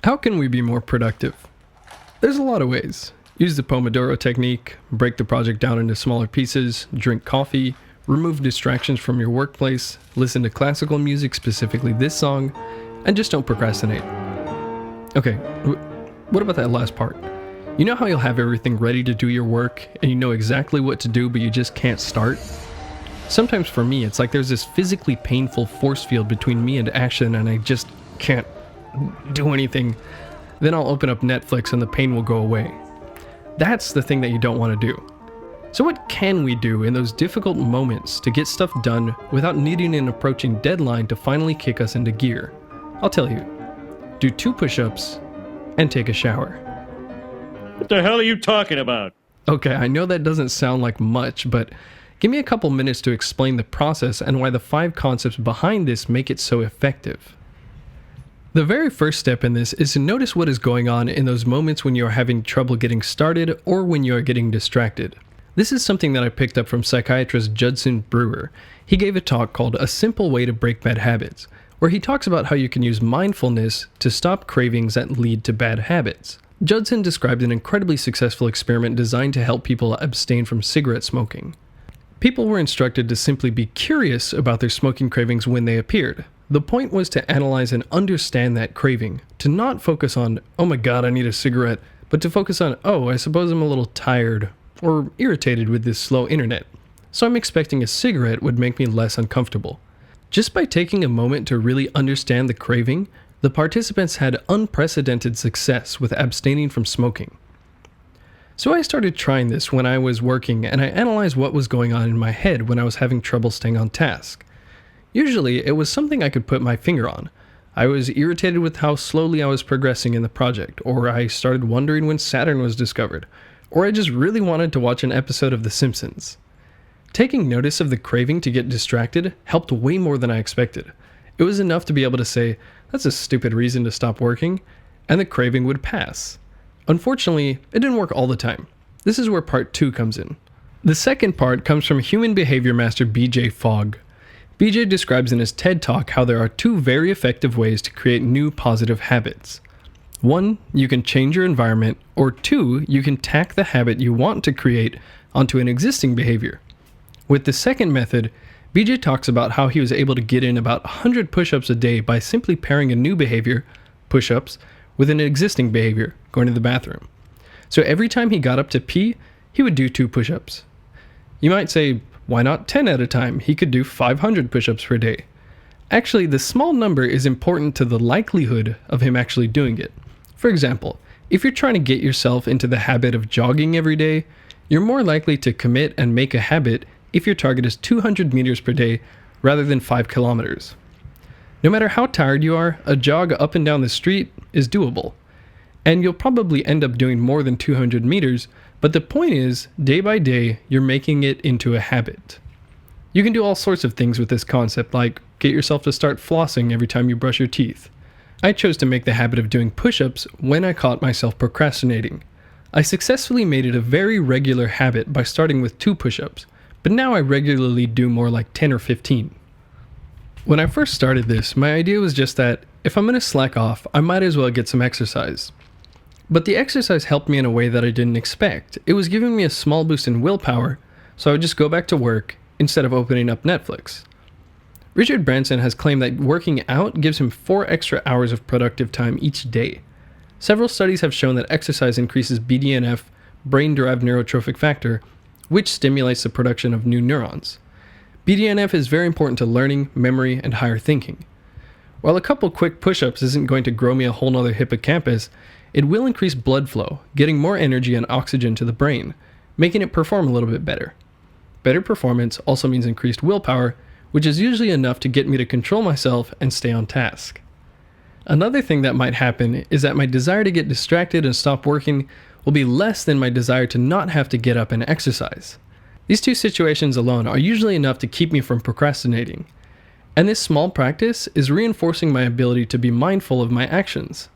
How can we be more productive? There's a lot of ways. Use the Pomodoro technique, break the project down into smaller pieces, drink coffee, remove distractions from your workplace, listen to classical music, specifically this song, and just don't procrastinate. Okay, what about that last part? You know how you'll have everything ready to do your work, and you know exactly what to do, but you just can't start? Sometimes for me, it's like there's this physically painful force field between me and action, and I just can't do anything. Then I'll open up Netflix and the pain will go away. That's the thing that you don't want to do. So what can we do in those difficult moments to get stuff done without needing an approaching deadline to finally kick us into gear? I'll tell you. Do 2 push-ups and take a shower. What the hell are you talking about? Okay, I know that doesn't sound like much, but give me a couple minutes to explain the process and why the 5 concepts behind this make it so effective. The very first step in this is to notice what is going on in those moments when you are having trouble getting started or when you are getting distracted. This is something that I picked up from psychiatrist Judson Brewer. He gave a talk called A Simple Way to Break Bad Habits, where he talks about how you can use mindfulness to stop cravings that lead to bad habits. Judson described an incredibly successful experiment designed to help people abstain from cigarette smoking. People were instructed to simply be curious about their smoking cravings when they appeared. The point was to analyze and understand that craving, to not focus on, oh my god, I need a cigarette, but to focus on, oh, I suppose I'm a little tired or irritated with this slow internet, so I'm expecting a cigarette would make me less uncomfortable. Just by taking a moment to really understand the craving, the participants had unprecedented success with abstaining from smoking. So I started trying this when I was working, and I analyzed what was going on in my head when I was having trouble staying on task. Usually, it was something I could put my finger on. I was irritated with how slowly I was progressing in the project, or I started wondering when Saturn was discovered, or I just really wanted to watch an episode of The Simpsons. Taking notice of the craving to get distracted helped way more than I expected. It was enough to be able to say, that's a stupid reason to stop working, and the craving would pass. Unfortunately, it didn't work all the time. This is where part 2 comes in. The second part comes from human behavior master BJ Fogg. BJ describes in his TED Talk how there are 2 very effective ways to create new positive habits. 1, you can change your environment, or 2, you can tack the habit you want to create onto an existing behavior. With the second method, BJ talks about how he was able to get in about 100 push-ups a day by simply pairing a new behavior, push-ups, with an existing behavior, going to the bathroom. So every time he got up to pee, he would do 2 push-ups. You might say, why not 10 at a time? He could do 500 push-ups per day. Actually, the small number is important to the likelihood of him actually doing it. For example, if you're trying to get yourself into the habit of jogging every day, you're more likely to commit and make a habit if your target is 200 meters per day rather than 5 kilometers. No matter how tired you are, a jog up and down the street is doable. And you'll probably end up doing more than 200 meters, but the point is, day by day, you're making it into a habit. You can do all sorts of things with this concept, like get yourself to start flossing every time you brush your teeth. I chose to make the habit of doing push-ups when I caught myself procrastinating. I successfully made it a very regular habit by starting with 2 push-ups, but now I regularly do more like 10 or 15. When I first started this, my idea was just that if I'm going to slack off, I might as well get some exercise. But the exercise helped me in a way that I didn't expect. It was giving me a small boost in willpower, so I would just go back to work instead of opening up Netflix. Richard Branson has claimed that working out gives him 4 extra hours of productive time each day. Several studies have shown that exercise increases BDNF, brain-derived neurotrophic factor, which stimulates the production of new neurons. BDNF is very important to learning, memory, and higher thinking. While a couple quick push-ups isn't going to grow me a whole nother hippocampus, it will increase blood flow, getting more energy and oxygen to the brain, making it perform a little bit better. Better performance also means increased willpower, which is usually enough to get me to control myself and stay on task. Another thing that might happen is that my desire to get distracted and stop working will be less than my desire to not have to get up and exercise. These 2 situations alone are usually enough to keep me from procrastinating. And this small practice is reinforcing my ability to be mindful of my actions.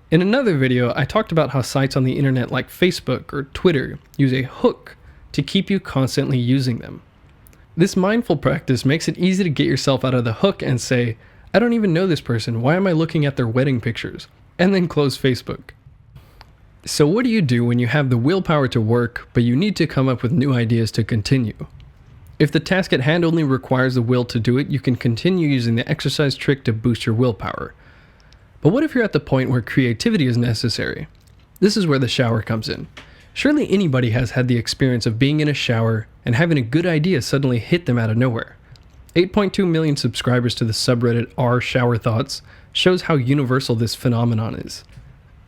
In another video, I talked about how sites on the internet like Facebook or Twitter use a hook to keep you constantly using them. This mindful practice makes it easy to get yourself out of the hook and say, I don't even know this person, why am I looking at their wedding pictures? and then close Facebook. So what do you do when you have the willpower to work, but you need to come up with new ideas to continue? If the task at hand only requires the will to do it, you can continue using the exercise trick to boost your willpower. But what if you're at the point where creativity is necessary? This is where the shower comes in. Surely anybody has had the experience of being in a shower and having a good idea suddenly hit them out of nowhere. 8.2 million subscribers to the subreddit r shower thoughts shows how universal this phenomenon is.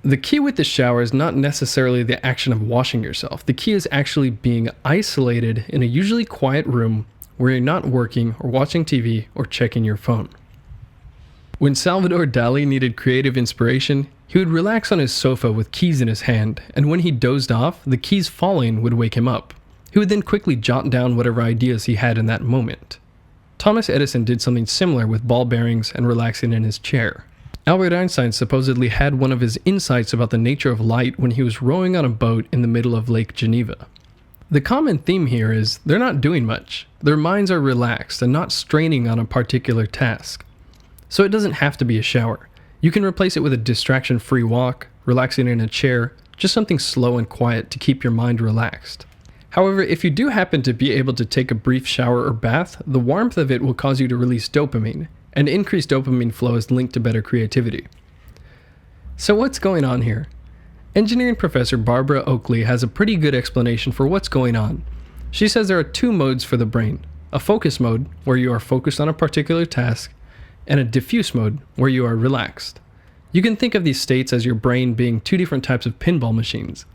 The key with the shower is not necessarily the action of washing yourself. The key is actually being isolated in a usually quiet room where you're not working or watching TV or checking your phone. When Salvador Dali needed creative inspiration, he would relax on his sofa with keys in his hand, and when he dozed off, the keys falling would wake him up. He would then quickly jot down whatever ideas he had in that moment. Thomas Edison did something similar with ball bearings and relaxing in his chair. Albert Einstein supposedly had one of his insights about the nature of light when he was rowing on a boat in the middle of Lake Geneva. The common theme here is they're not doing much. Their minds are relaxed and not straining on a particular task. So it doesn't have to be a shower. You can replace it with a distraction-free walk, relaxing in a chair, just something slow and quiet to keep your mind relaxed. However, if you do happen to be able to take a brief shower or bath, the warmth of it will cause you to release dopamine, and increased dopamine flow is linked to better creativity. So what's going on here? Engineering professor Barbara Oakley has a pretty good explanation for what's going on. She says there are two modes for the brain: a focus mode, where you are focused on a particular task, and a diffuse mode, where you are relaxed. You can think of these states as your brain being two different types of pinball machines.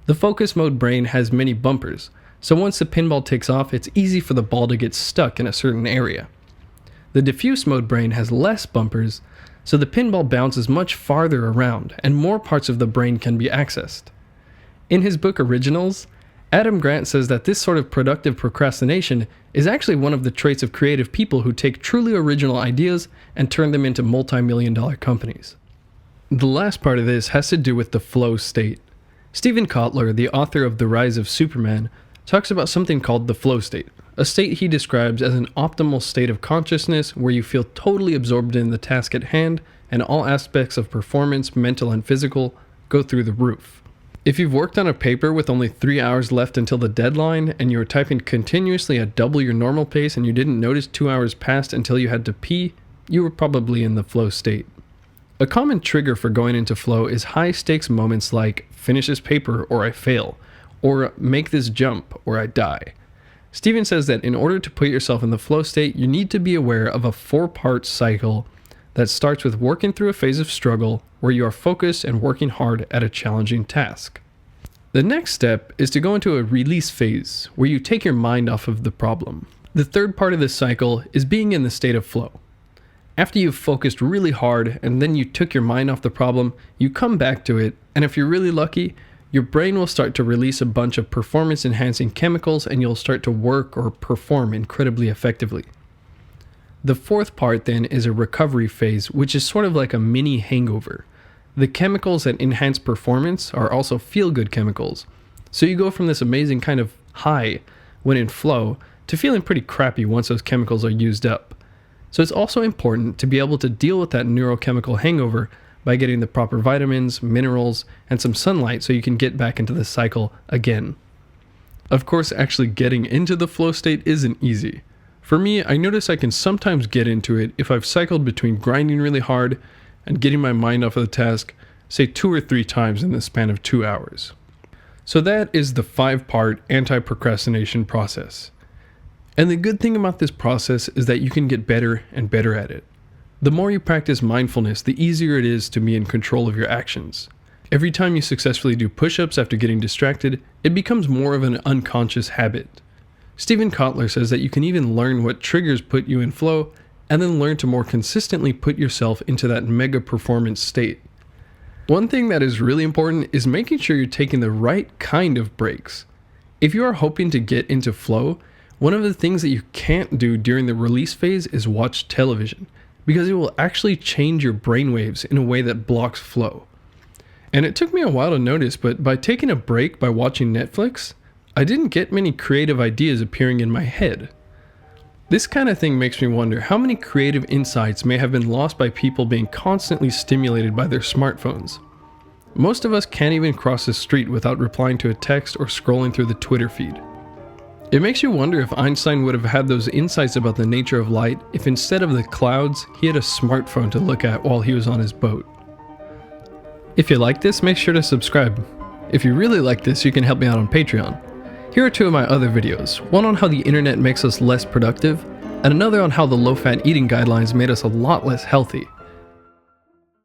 The focus mode brain has many bumpers, so once the pinball takes off, it's easy for the ball to get stuck in a certain area. The diffuse mode brain has less bumpers, so the pinball bounces much farther around, and more parts of the brain can be accessed. In his book Originals, Adam Grant says that this sort of productive procrastination is actually one of the traits of creative people who take truly original ideas and turn them into multi-million-dollar companies. The last part of this has to do with the flow state. Steven Kotler, the author of The Rise of Superman, talks about something called the flow state, a state he describes as an optimal state of consciousness where you feel totally absorbed in the task at hand and all aspects of performance, mental and physical, go through the roof. If you've worked on a paper with only 3 hours left until the deadline and you were typing continuously at double your normal pace and you didn't notice 2 hours passed until you had to pee, you were probably in the flow state. A common trigger for going into flow is high stakes moments like finish this paper or I fail, or make this jump or I die. Steven says that in order to put yourself in the flow state, you need to be aware of a 4-part cycle that starts with working through a phase of struggle where you are focused and working hard at a challenging task. The next step is to go into a release phase where you take your mind off of the problem. The third part of this cycle is being in the state of flow. After you've focused really hard and then you took your mind off the problem, you come back to it, and if you're really lucky, your brain will start to release a bunch of performance-enhancing chemicals and you'll start to work or perform incredibly effectively. The fourth part then is a recovery phase, which is sort of like a mini hangover. The chemicals that enhance performance are also feel-good chemicals. So you go from this amazing kind of high when in flow to feeling pretty crappy once those chemicals are used up. So it's also important to be able to deal with that neurochemical hangover by getting the proper vitamins, minerals, and some sunlight so you can get back into the cycle again. Of course, actually getting into the flow state isn't easy. For me, I notice I can sometimes get into it if I've cycled between grinding really hard and getting my mind off of the task, say 2 or 3 times in the span of 2 hours. So that is the 5-part anti-procrastination process. And the good thing about this process is that you can get better and better at it. The more you practice mindfulness, the easier it is to be in control of your actions. Every time you successfully do push-ups after getting distracted, it becomes more of an unconscious habit. Steven Kotler says that you can even learn what triggers put you in flow, and then learn to more consistently put yourself into that mega performance state. One thing that is really important is making sure you're taking the right kind of breaks. If you are hoping to get into flow, one of the things that you can't do during the release phase is watch television, because it will actually change your brainwaves in a way that blocks flow. And it took me a while to notice, but by taking a break by watching Netflix, I didn't get many creative ideas appearing in my head. This kind of thing makes me wonder how many creative insights may have been lost by people being constantly stimulated by their smartphones. Most of us can't even cross the street without replying to a text or scrolling through the Twitter feed. It makes you wonder if Einstein would have had those insights about the nature of light if instead of the clouds, he had a smartphone to look at while he was on his boat. If you like this, make sure to subscribe. If you really like this, you can help me out on Patreon. Here are two of my other videos, one on how the internet makes us less productive, and another on how the low-fat eating guidelines made us a lot less healthy.